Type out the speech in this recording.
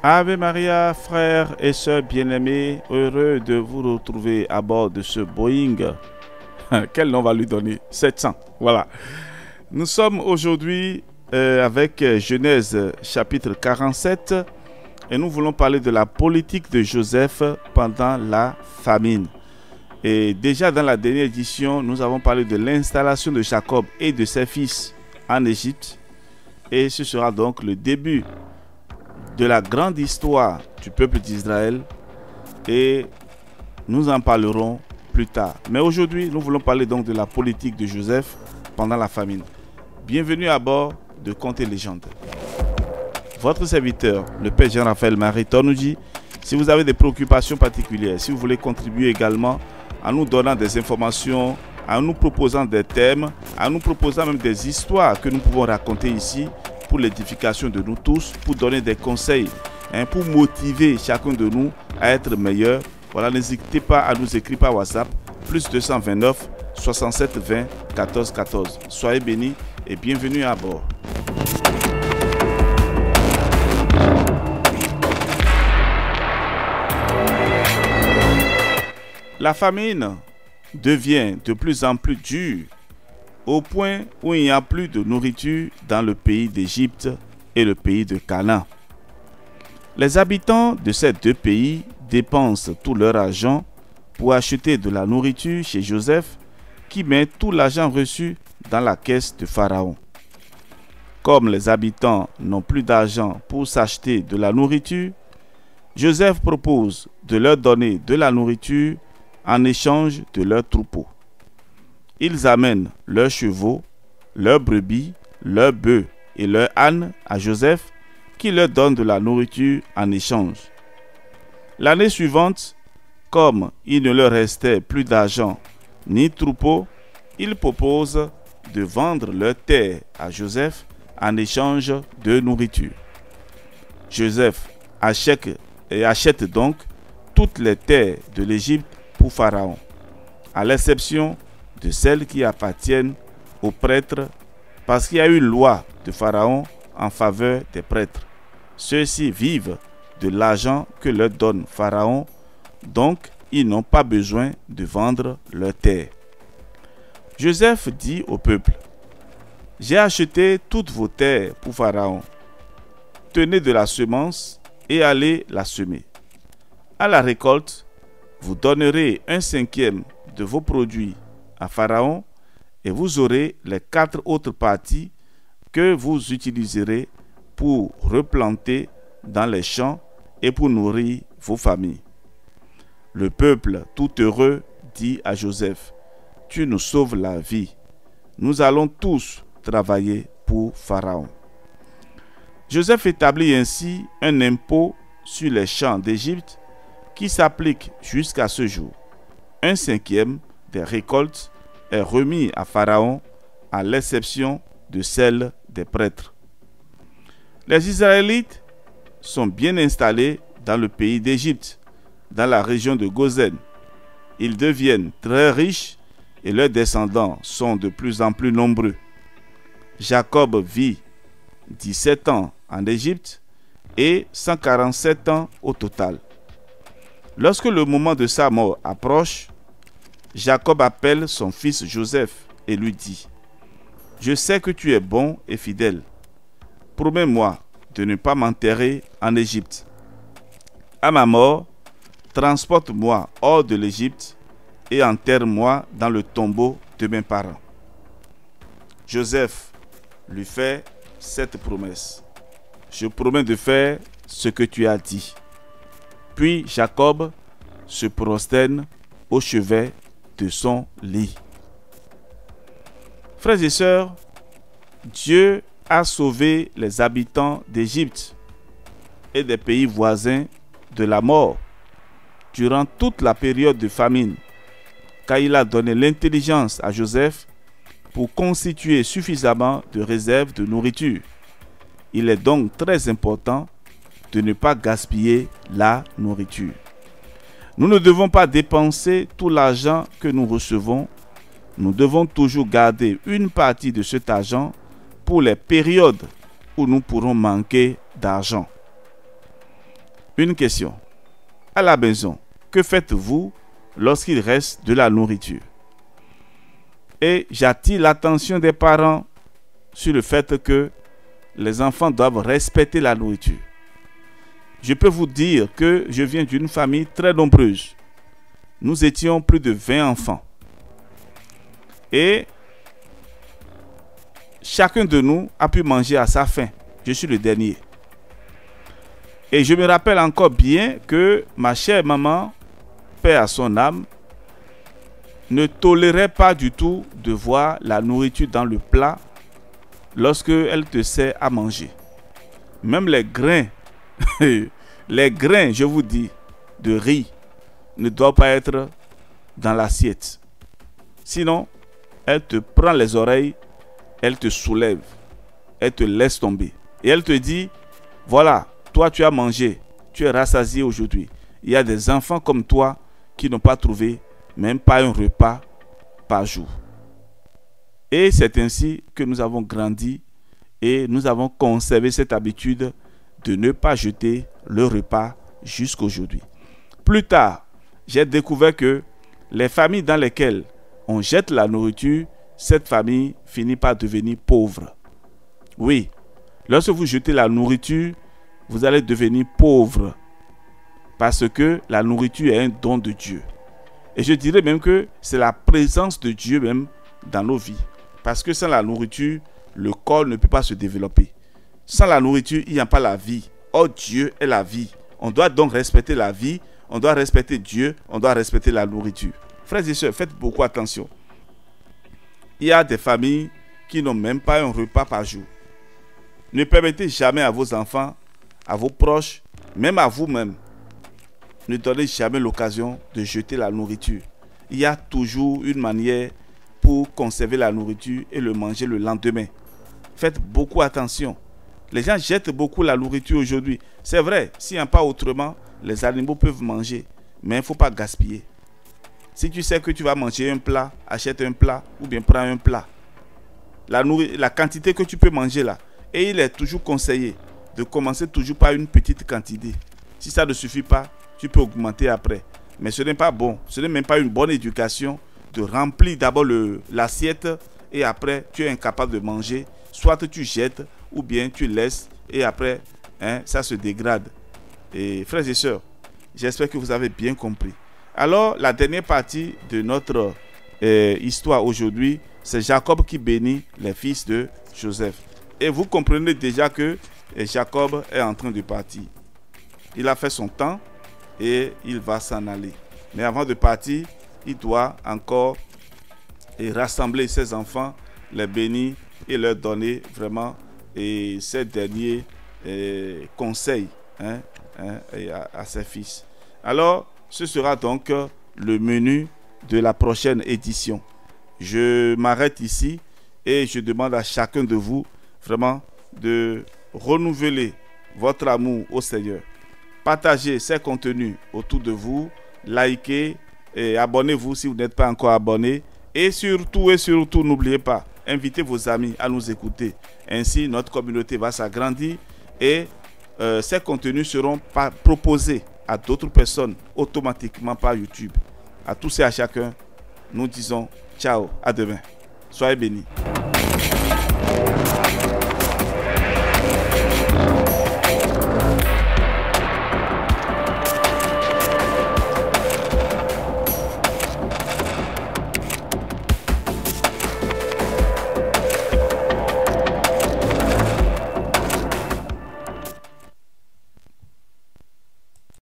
Ave Maria, frères et sœurs bien-aimés, heureux de vous retrouver à bord de ce Boeing. Quel nom on va lui donner? 700. Voilà. Nous sommes aujourd'hui avec Genèse chapitre 47 et nous voulons parler de la politique de Joseph pendant la famine. Et déjà dans la dernière édition, nous avons parlé de l'installation de Jacob et de ses fils en Égypte. Et ce sera donc le début de la grande histoire du peuple d'Israël et nous en parlerons plus tard. Mais aujourd'hui, nous voulons parler donc de la politique de Joseph pendant la famine. Bienvenue à bord de Contes et Légendes. Votre serviteur, le Père Jean-Raphaël Mariton, nous dit, si vous avez des préoccupations particulières, si vous voulez contribuer également en nous donnant des informations, en nous proposant des thèmes, en nous proposant même des histoires que nous pouvons raconter ici, pour l'édification de nous tous, pour donner des conseils, pour motiver chacun de nous à être meilleur. Voilà, n'hésitez pas à nous écrire par WhatsApp, plus 229 67 20 14 14. Soyez bénis et bienvenue à bord. La famine devient de plus en plus dure, au point où il n'y a plus de nourriture dans le pays d'Égypte et le pays de Canaan. Les habitants de ces deux pays dépensent tout leur argent pour acheter de la nourriture chez Joseph, qui met tout l'argent reçu dans la caisse de Pharaon. Comme les habitants n'ont plus d'argent pour s'acheter de la nourriture, Joseph propose de leur donner de la nourriture en échange de leurs troupeaux. Ils amènent leurs chevaux, leurs brebis, leurs bœufs et leurs ânes à Joseph, qui leur donne de la nourriture en échange. L'année suivante, comme il ne leur restait plus d'argent ni troupeaux, ils proposent de vendre leurs terres à Joseph en échange de nourriture. Joseph achète donc toutes les terres de l'Égypte pour Pharaon, à l'exception de celles qui appartiennent aux prêtres, parce qu'il y a une loi de Pharaon en faveur des prêtres. Ceux-ci vivent de l'argent que leur donne Pharaon, donc ils n'ont pas besoin de vendre leurs terres. Joseph dit au peuple, « J'ai acheté toutes vos terres pour Pharaon. Tenez de la semence et allez la semer. À la récolte, vous donnerez 1/5 de vos produits à Pharaon et vous aurez les 4 autres parties que vous utiliserez pour replanter dans les champs et pour nourrir vos familles. » Le peuple, tout heureux, dit à Joseph, « Tu nous sauves la vie. Nous allons tous travailler pour Pharaon. » Joseph établit ainsi un impôt sur les champs d'Égypte qui s'applique jusqu'à ce jour. 1/5 des récoltes est remis à Pharaon, à l'exception de celle des prêtres. Les Israélites sont bien installés dans le pays d'Égypte, dans la région de Gozen. Ils deviennent très riches et leurs descendants sont de plus en plus nombreux. Jacob vit 17 ans en Égypte et 147 ans au total. Lorsque le moment de sa mort approche, Jacob appelle son fils Joseph et lui dit, « Je sais que tu es bon et fidèle. Promets-moi de ne pas m'enterrer en Égypte. À ma mort, transporte-moi hors de l'Égypte et enterre-moi dans le tombeau de mes parents. » Joseph lui fait cette promesse. « Je promets de faire ce que tu as dit. » Puis Jacob se prosterne au chevet de son lit. Frères et sœurs, Dieu a sauvé les habitants d'Égypte et des pays voisins de la mort durant toute la période de famine, car il a donné l'intelligence à Joseph pour constituer suffisamment de réserves de nourriture. Il est donc très important de ne pas gaspiller la nourriture. Nous ne devons pas dépenser tout l'argent que nous recevons. Nous devons toujours garder une partie de cet argent pour les périodes où nous pourrons manquer d'argent. Une question. À la maison, que faites-vous lorsqu'il reste de la nourriture? Et j'attire l'attention des parents sur le fait que les enfants doivent respecter la nourriture. Je peux vous dire que je viens d'une famille très nombreuse. Nous étions plus de 20 enfants. Et chacun de nous a pu manger à sa faim. Je suis le dernier. Et je me rappelle encore bien que ma chère maman, paix à son âme, ne tolérait pas du tout de voir la nourriture dans le plat lorsque elle te sert à manger. Même les grains, les grains, je vous dis, de riz ne doivent pas être dans l'assiette. Sinon, elle te prend les oreilles, elle te soulève, elle te laisse tomber. Et elle te dit, voilà, toi tu as mangé, tu es rassasié aujourd'hui. Il y a des enfants comme toi qui n'ont pas trouvé même pas un repas par jour. Et c'est ainsi que nous avons grandi et nous avons conservé cette habitude de ne pas jeter le repas jusqu'aujourd'hui. Plus tard, j'ai découvert que les familles dans lesquelles on jette la nourriture, cette famille finit par devenir pauvre. Oui, lorsque vous jetez la nourriture, vous allez devenir pauvre parce que la nourriture est un don de Dieu. Et je dirais même que c'est la présence de Dieu même dans nos vies. Parce que sans la nourriture, le corps ne peut pas se développer. Sans la nourriture, il n'y a pas la vie. Oh, Dieu est la vie. On doit donc respecter la vie, on doit respecter Dieu, on doit respecter la nourriture. Frères et sœurs, faites beaucoup attention. Il y a des familles qui n'ont même pas un repas par jour. Ne permettez jamais à vos enfants, à vos proches, même à vous-même, ne donnez jamais l'occasion de jeter la nourriture. Il y a toujours une manière pour conserver la nourriture et le manger le lendemain. Faites beaucoup attention. Les gens jettent beaucoup la nourriture aujourd'hui. C'est vrai, s'il n'y a pas autrement, les animaux peuvent manger. Mais il ne faut pas gaspiller. Si tu sais que tu vas manger un plat, achète un plat ou bien prends un plat. La quantité que tu peux manger là. Et il est toujours conseillé de commencer toujours par une petite quantité. Si ça ne suffit pas, tu peux augmenter après. Mais ce n'est pas bon. Ce n'est même pas une bonne éducation de remplir d'abord l'assiette et après tu es incapable de manger. Soit tu jettes ou bien tu laisses et après ça se dégrade. Et frères et sœurs, j'espère que vous avez bien compris. Alors la dernière partie de notre histoire aujourd'hui, c'est Jacob qui bénit les fils de Joseph. Et vous comprenez déjà que Jacob est en train de partir. Il a fait son temps et il va s'en aller. Mais avant de partir, il doit encore rassembler ses enfants, les bénir et leur donner vraiment ces derniers conseils à ses fils. Alors, ce sera donc le menu de la prochaine édition. Je m'arrête ici et je demande à chacun de vous vraiment de renouveler votre amour au Seigneur. Partagez ces contenus autour de vous, likez et abonnez-vous si vous n'êtes pas encore abonné. Et surtout, n'oubliez pas, invitez vos amis à nous écouter. Ainsi, notre communauté va s'agrandir et ces contenus seront proposés à d'autres personnes automatiquement par YouTube. À tous et à chacun, nous disons ciao, à demain. Soyez bénis.